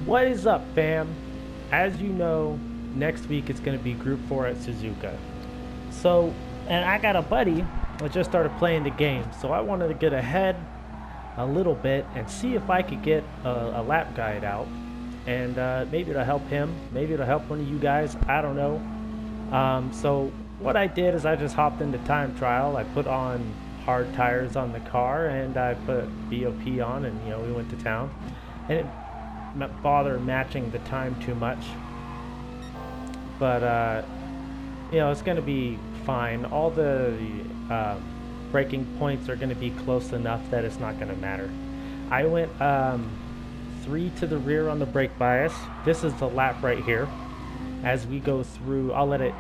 What is up, fam? As you know, next week it's going to be Group 4 at Suzuka. So, and I got a buddy that just started playing the game, so I wanted to get ahead a little bit and see if I could get a lap guide out. And maybe it'll help him, maybe it'll help one of you guys, I don't know. So what I did is I just hopped into time trial. I put on hard tires on the car and I put BOP on, and we went to town. And it didn't bother matching the time too much, but it's going to be fine. All the braking points are going to be close enough that it's not going to matter. I went 3 to the rear on the brake bias. This is the lap right here. As we go through, I'll let it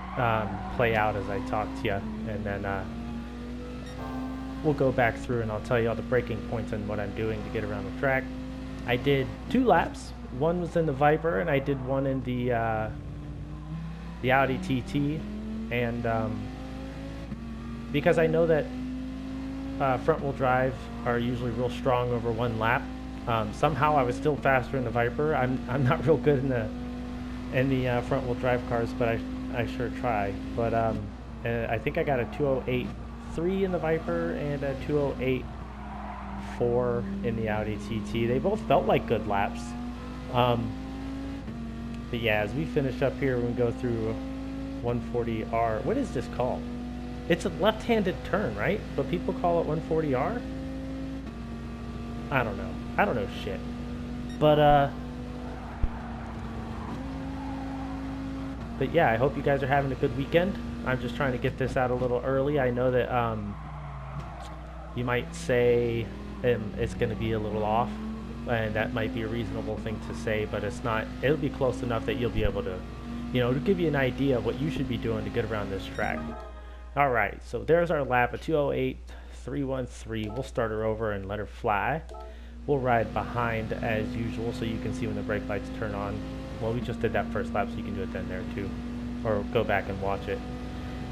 play out as I talk to you, and then we'll go back through and I'll tell you all the braking points and what I'm doing to get around the track. I did 2 laps. One was in the Viper, and I did one in the Audi TT. And because I know that front-wheel drive are usually real strong over 1 lap, somehow I was still faster in the Viper. I'm not real good in the front-wheel drive cars, but I sure try. But I think I got a 208.3 in the Viper and a 208.4 in the Audi TT. They both felt like good laps. But yeah, as we finish up here, we go through 140R. What is this called? It's a left-handed turn, right? But people call it 140R? I don't know. I don't know shit. But yeah, I hope you guys are having a good weekend. I'm just trying to get this out a little early. I know that you might say it's going to be a little off, and that might be a reasonable thing to say, but it's not. It'll be close enough that you'll be able to, to give you an idea of what you should be doing to get around this track. All right, so there's our lap, a 208.313. We'll start her over and let her fly. We'll ride behind as usual so you can see when the brake lights turn on. Well, we just did that first lap, so you can do it then there too, or go back and watch it.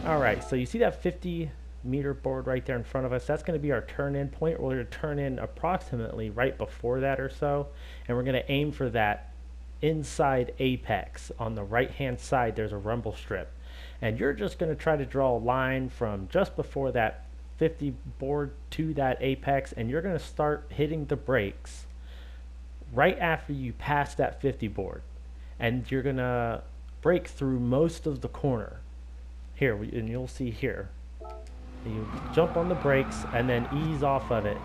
All right, so you see that 50-meter board right there in front of us? That's going to be our turn-in point. We're going to turn in approximately right before that or so, and we're going to aim for that inside apex. On the right-hand side, there's a rumble strip, and you're just going to try to draw a line from just before that 50 board to that apex, and you're going to start hitting the brakes right after you pass that 50 board. And you're going to brake through most of the corner. Here, and you'll see here. You jump on the brakes and then ease off of it.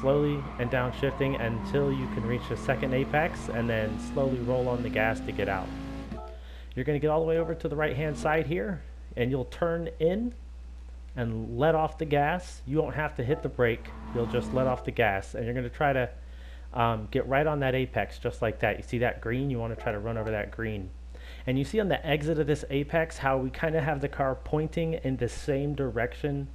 Slowly and downshifting until you can reach the second apex, and then slowly roll on the gas to get out. You're going to get all the way over to the right-hand side here, and you'll turn in and let off the gas. You won't have to hit the brake. You'll just let off the gas, and you're going to try to get right on that apex just like that. You see that green? You want to try to run over that green. And you see on the exit of this apex how we kind of have the car pointing in the same direction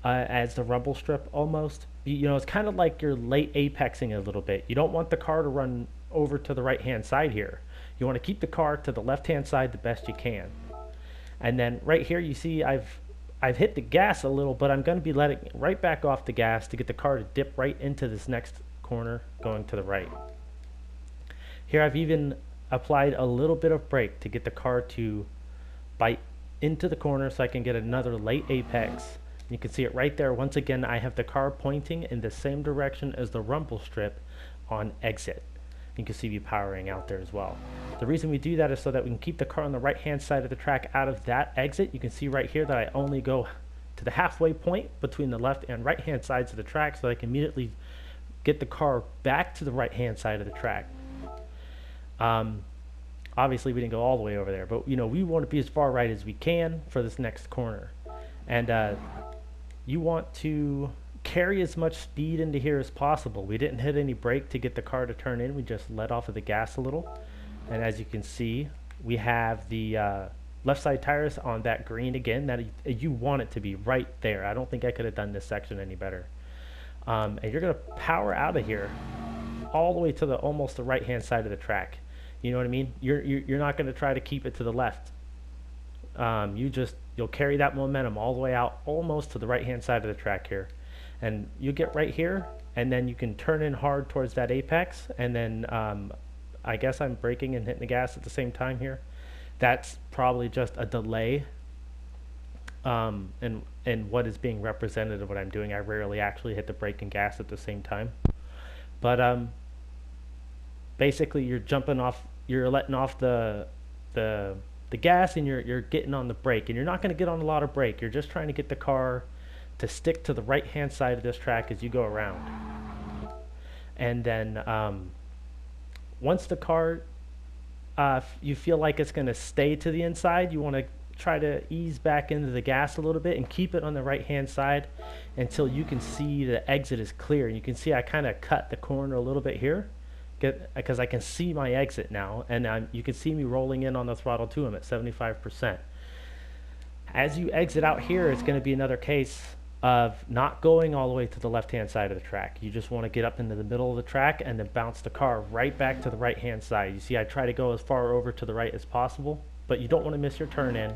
as the rumble strip almost. It's kind of like you're late apexing a little bit. You don't want the car to run over to the right-hand side here. You want to keep the car to the left-hand side the best you can. And then right here you see I've hit the gas a little, but I'm going to be letting right back off the gas to get the car to dip right into this next corner going to the right. Here I've even applied a little bit of brake to get the car to bite into the corner so I can get another late apex. You can see it right there. Once again, I have the car pointing in the same direction as the rumble strip on exit. You can see me powering out there as well. The reason we do that is so that we can keep the car on the right hand side of the track out of that exit. You can see right here that I only go to the halfway point between the left and right hand sides of the track, so I can immediately get the car back to the right hand side of the track. Obviously we didn't go all the way over there, but we want to be as far right as we can for this next corner. And you want to carry as much speed into here as possible. We didn't hit any brake to get the car to turn in. We just let off of the gas a little. And as you can see, we have the left side tires on that green again. That you want it to be right there. I don't think I could have done this section any better. And you're going to power out of here all the way to almost the right hand side of the track. You know what I mean? You're not going to try to keep it to the left. you'll carry that momentum all the way out almost to the right hand side of the track here, and you get right here, and then you can turn in hard towards that apex, and then I guess I'm braking and hitting the gas at the same time here. That's probably just a delay in what is being represented of what I'm doing. I rarely actually hit the brake and gas at the same time, but basically you're letting off the gas, and you're getting on the brake, and you're not going to get on a lot of brake. You're just trying to get the car to stick to the right hand side of this track as you go around. And then once the car you feel like it's going to stay to the inside, you want to try to ease back into the gas a little bit and keep it on the right hand side until you can see the exit is clear. And you can see I kind of cut the corner a little bit here because I can see my exit now, and you can see me rolling in on the throttle too. I'm at 75%. As you exit out here, it's going to be another case of not going all the way to the left-hand side of the track. You just want to get up into the middle of the track and then bounce the car right back to the right-hand side. You see, I try to go as far over to the right as possible, but you don't want to miss your turn in.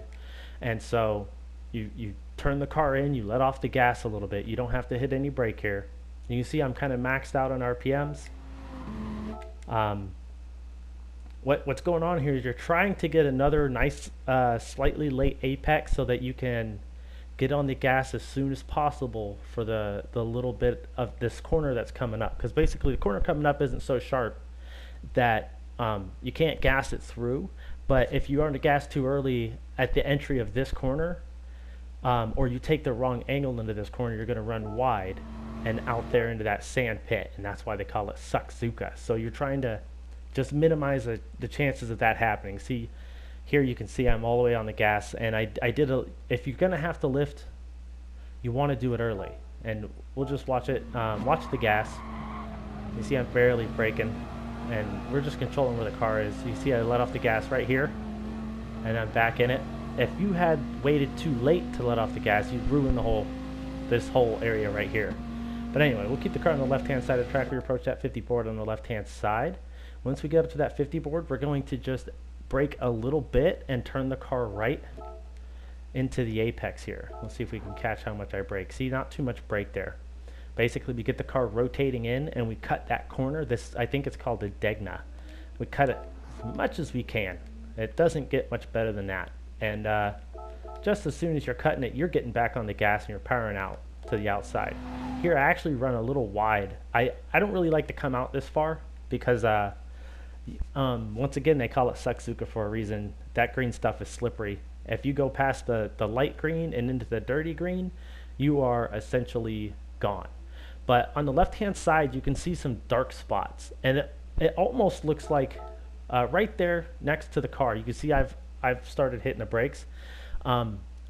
And so you turn the car in, you let off the gas a little bit. You don't have to hit any brake here. You can see I'm kind of maxed out on RPMs. What's going on here is you're trying to get another nice slightly late apex so that you can get on the gas as soon as possible for the little bit of this corner that's coming up, because basically the corner coming up isn't so sharp that you can't gas it through. But if you are on the gas too early at the entry of this corner, or you take the wrong angle into this corner, you're going to run wide and out there into that sand pit, and that's why they call it Suzuka. So you're trying to just minimize the chances of that happening. See, here you can see I'm all the way on the gas, and if you're going to have to lift, you want to do it early. And we'll just watch the gas. You see I'm barely braking, and we're just controlling where the car is. You see I let off the gas right here, and I'm back in it. If you had waited too late to let off the gas, you'd ruin this whole area right here. But anyway, we'll keep the car on the left-hand side of the track. We approach that 50 board on the left-hand side. Once we get up to that 50 board, we're going to just brake a little bit and turn the car right into the apex here. Let's see if we can catch how much I brake. See, not too much brake there. Basically, we get the car rotating in, and we cut that corner. I think it's called a degna. We cut it as much as we can. It doesn't get much better than that. And just as soon as you're cutting it, you're getting back on the gas and you're powering out to the outside. Here I actually run a little wide. I don't really like to come out this far because once again they call it Suzuka for a reason. That green stuff is slippery. If you go past the light green and into the dirty green, you are essentially gone. But on the left hand side you can see some dark spots, and it almost looks like right there next to the car you can see I've started hitting the brakes.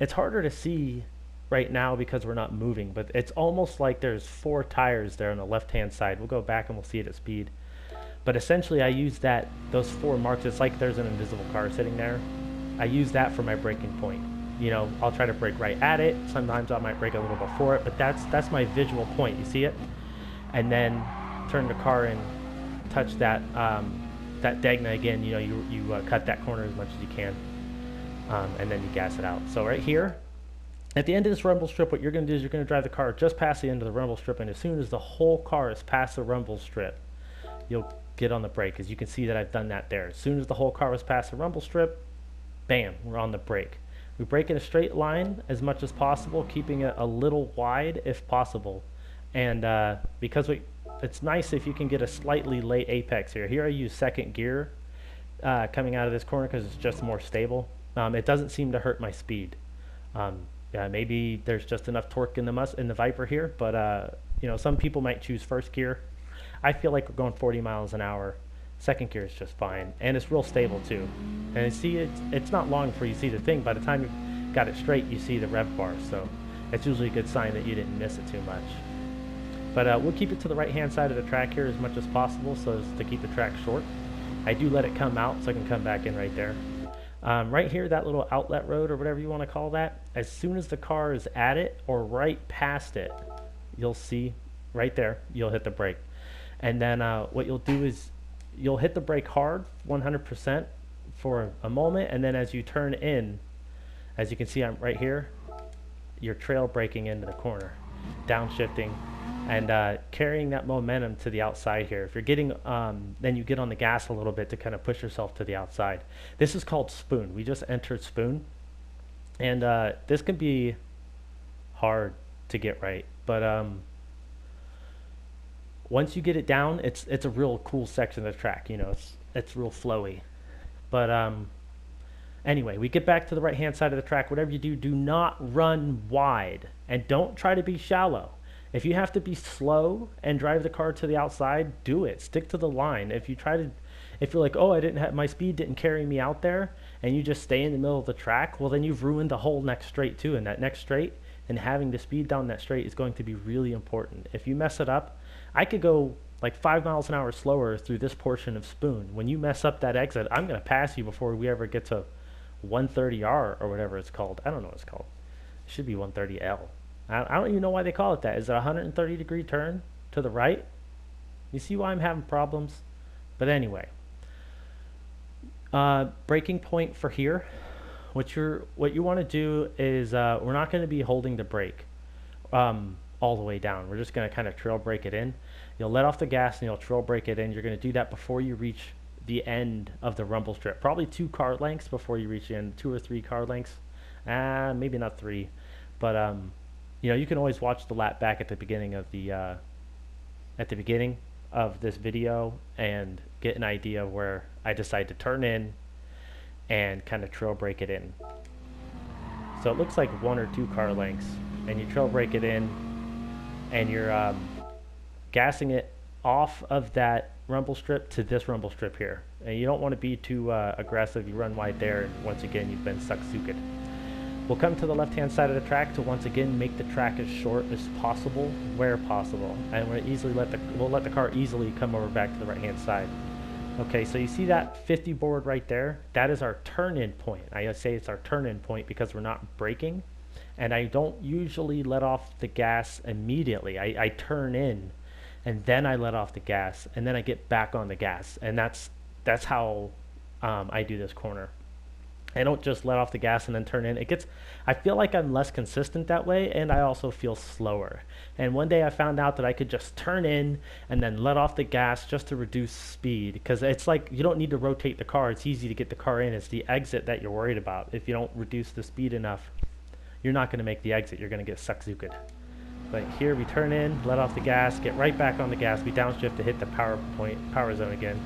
It's harder to see right now because we're not moving, but it's almost like there's 4 tires there on the left hand side. We'll go back and we'll see it at speed. But essentially I use those 4 marks. It's like there's an invisible car sitting there. I use that for my braking point. You know, I'll try to brake right at it. Sometimes I might brake a little before it, but that's my visual point. You see it? And then turn the car and touch that degna again. You know, you cut that corner as much as you can, and then you gas it out. So right here, at the end of this rumble strip, what you're going to do is you're going to drive the car just past the end of the rumble strip, and as soon as the whole car is past the rumble strip, you'll get on the brake. As you can see that I've done that there. As soon as the whole car was past the rumble strip, bam, we're on the brake. We brake in a straight line as much as possible, keeping it a little wide if possible. And because it's nice if you can get a slightly late apex here. Here I use second gear coming out of this corner because it's just more stable. It doesn't seem to hurt my speed. Maybe there's just enough torque in the Viper here, but you know, some people might choose first gear. I feel like we're going 40 miles an hour. Second gear is just fine, and it's real stable too. And see, it's not long before you see the thing. By the time you got it straight, you see the rev bar, so it's usually a good sign that you didn't miss it too much. But we'll keep it to the right hand side of the track here as much as possible so as to keep the track short. I do let it come out so I can come back in right there. Right here, that little outlet road or whatever you want to call that, as soon as the car is at it or right past it, you'll see right there, you'll hit the brake. And then what you'll do is you'll hit the brake hard, 100% for a moment, and then as you turn in, As you can see, I'm right here. You're trail braking into the corner, downshifting, and carrying that momentum to the outside here. If you're getting, then you get on the gas a little bit to kind of push yourself to the outside. This is called spoon. We just entered spoon, and this can be hard to get right, but once you get it down, it's a real cool section of the track. You know, it's real flowy. But anyway, we get back to the right hand side of the track. Whatever you do, do not run wide, and don't try to be shallow. If you have to be slow and drive the car to the outside, do it. Stick to the line. If you're like, oh, my speed didn't carry me out there, and you just stay in the middle of the track, well, then you've ruined the whole next straight too. And that next straight and having the speed down that straight is going to be really important. If you mess it up, I could go like 5 miles an hour slower through this portion of spoon. When you mess up that exit, I'm going to pass you before we ever get to 130R or whatever it's called. I don't know what it's called. It should be 130L. I don't even know why they call it that. Is it a 130-degree turn to the right? You see why I'm having problems? But anyway, braking point for here. What you want to do is we're not going to be holding the brake all the way down. We're just going to kind of trail brake it in. You'll let off the gas and you'll trail brake it in. You're going to do that before you reach the end of the rumble strip. Probably 2 car lengths before you reach the end. 2 or 3 car lengths. Maybe not 3, but you know, you can always watch the lap back at the beginning of this video and get an idea of where I decide to turn in and kind of trail brake it in. So it looks like 1 or 2 car lengths, and you trail brake it in, and you're gassing it off of that rumble strip to this rumble strip here. And you don't want to be too aggressive. You run wide there, and once again, you've been Suzuka. We'll come to the left-hand side of the track to once again make the track as short as possible, where possible, and we'll let the car easily come over back to the right-hand side. Okay, so you see that 50 board right there? That is our turn-in point. I say it's our turn-in point because we're not braking, and I don't usually let off the gas immediately. I turn in, and then I let off the gas, and then I get back on the gas, and that's how I do this corner. I don't just let off the gas and then turn in. I feel like I'm less consistent that way, and I also feel slower. And one day I found out that I could just turn in and then let off the gas just to reduce speed, because it's like you don't need to rotate the car. It's easy to get the car in. It's the exit that you're worried about. If you don't reduce the speed enough, you're not going to make the exit. You're going to get Suzuka. But here we turn in, let off the gas, get right back on the gas. We downshift to hit the power zone again.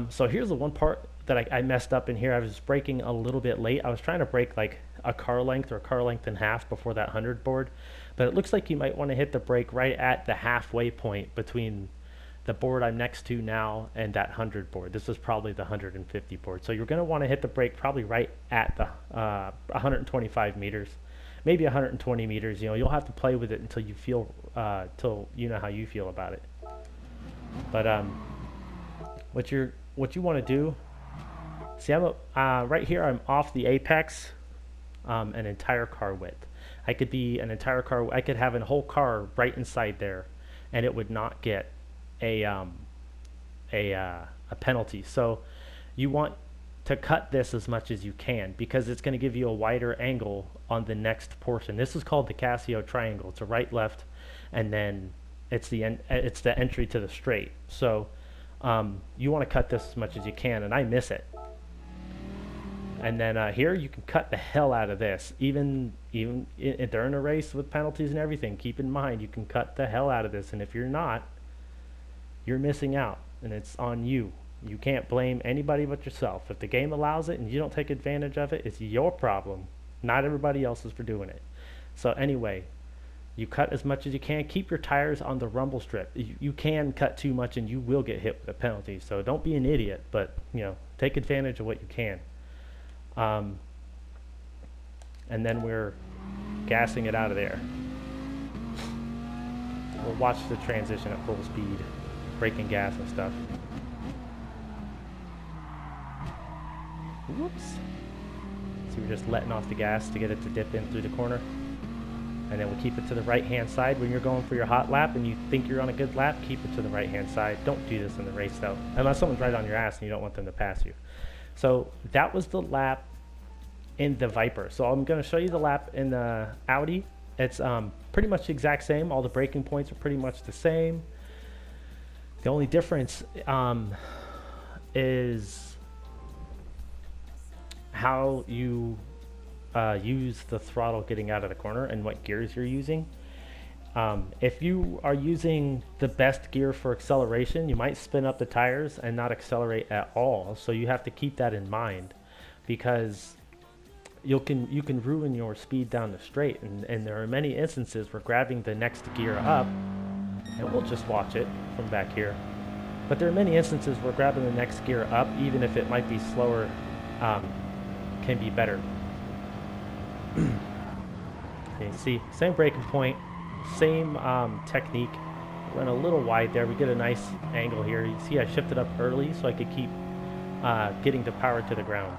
So here's the one part that I messed up in here. I was braking a little bit late. I was trying to brake like a car length or a car length and a half before that 100 board, but it looks like you might want to hit the brake right at the halfway point between the board I'm next to now and that 100 board. This is probably the 150 board. So you're going to want to hit the brake probably right at the 125 meters, maybe 120 meters. You know, you'll have to play with it until you feel, till you know how you feel about it. But what you want to do. See, right here, I'm off the apex, an entire car width. I could have a whole car right inside there, and it would not get a penalty. So you want to cut this as much as you can, because it's going to give you a wider angle on the next portion. This is called the Casio triangle. It's a right, left, and then it's the entry to the straight. So you want to cut this as much as you can, and I miss it. And then here you can cut the hell out of this. Even during a race with penalties and everything, keep in mind you can cut the hell out of this. And if you're not, you're missing out, and it's on you. You can't blame anybody but yourself. If the game allows it and you don't take advantage of it, it's your problem, not everybody else's for doing it. So anyway, you cut as much as you can. Keep your tires on the rumble strip. You can cut too much and you will get hit with a penalty. So don't be an idiot, but take advantage of what you can. And then we're gassing it out of there. We'll watch the transition at full speed, braking gas and stuff. Whoops. So we're just letting off the gas to get it to dip in through the corner. And then we'll keep it to the right-hand side. When you're going for your hot lap and you think you're on a good lap, keep it to the right-hand side. Don't do this in the race, though, unless someone's right on your ass and you don't want them to pass you. So that was the lap in the Viper. So I'm going to show you the lap in the Audi. It's pretty much the exact same. All the braking points are pretty much the same. The only difference is how you use the throttle getting out of the corner and what gears you're using. If you are using the best gear for acceleration, you might spin up the tires and not accelerate at all. So you have to keep that in mind, because you can ruin your speed down the straight. And there are many instances where grabbing the next gear up, and we'll just watch it from back here, but there are many instances where grabbing the next gear up, even if it might be slower, can be better. Okay, see, same braking point, same technique. Run a little wide there. We get a nice angle here. You see I shifted up early so I could keep getting the power to the ground.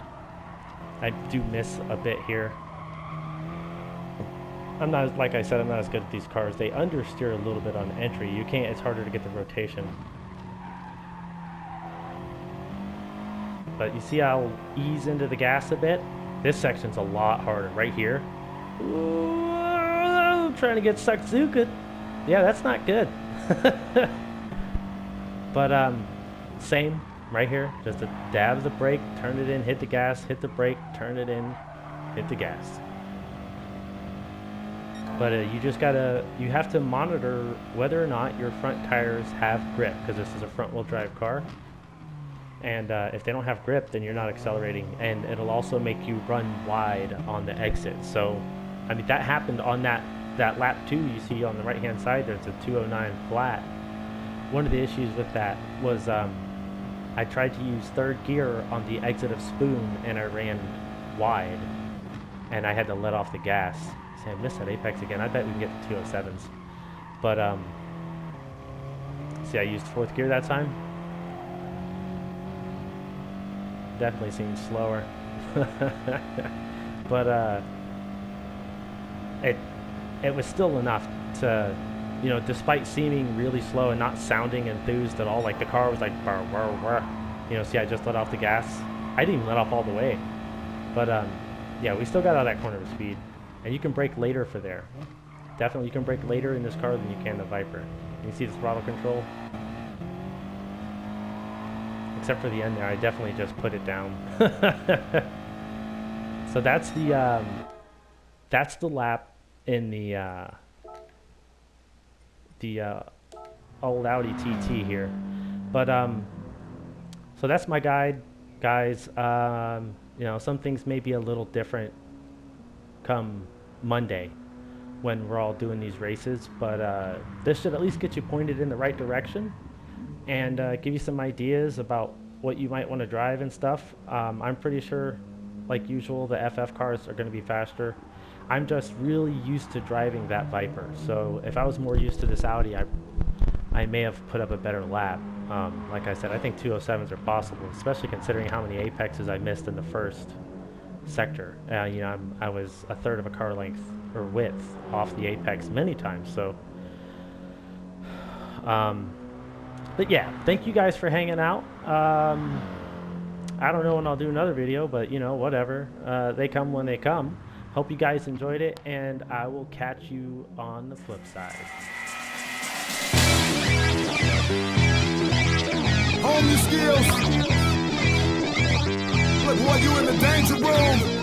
I do miss a bit here. I'm not, like I said, I'm not as good at these cars. They understeer a little bit on entry. You can't, it's harder to get the rotation. But you see I'll ease into the gas a bit. This section's a lot harder right here. Ooh, I'm trying to get Suzuka. Yeah, that's not good. But same right here. Just a dab of the brake, turn it in, hit the gas, hit the brake, turn it in, hit the gas. But you have to monitor whether or not your front tires have grip, because this is a front wheel drive car. And if they don't have grip, then you're not accelerating, and it'll also make you run wide on the exit. So, I mean, that happened on that lap 2 you see on the right hand side. There's a 209 flat. One of the issues with that was I tried to use third gear on the exit of Spoon, and I ran wide, and I had to let off the gas. See, I missed that apex again. I bet we can get the 207s. But see, I used fourth gear that time. Definitely seems slower. But it was still enough to, you know, despite seeming really slow and not sounding enthused at all, like the car was like burr, burr, burr. You know, see, I just let off the gas. I didn't even let off all the way. But yeah, we still got out of that corner with speed. And you can brake later for there. Definitely, you can brake later in this car than you can the Viper. You can see the throttle control. Except for the end there, I definitely just put it down. So that's the lap in the old Audi TT here. But so that's my guide, guys. You know, some things may be a little different come Monday when we're all doing these races, but this should at least get you pointed in the right direction and give you some ideas about what you might want to drive and stuff. I'm pretty sure, like usual, the FF cars are going to be faster. I'm just really used to driving that Viper, so if I was more used to this Audi, I may have put up a better lap. Like I said, I think 207s are possible, especially considering how many apexes I missed in the first sector. You know, I was a third of a car length or width off the apex many times. So, but yeah, thank you guys for hanging out. I don't know when I'll do another video, but you know, whatever. They come when they come. Hope you guys enjoyed it, and I will catch you on the flip side. Hone your skills. Look, boy, you in the danger room.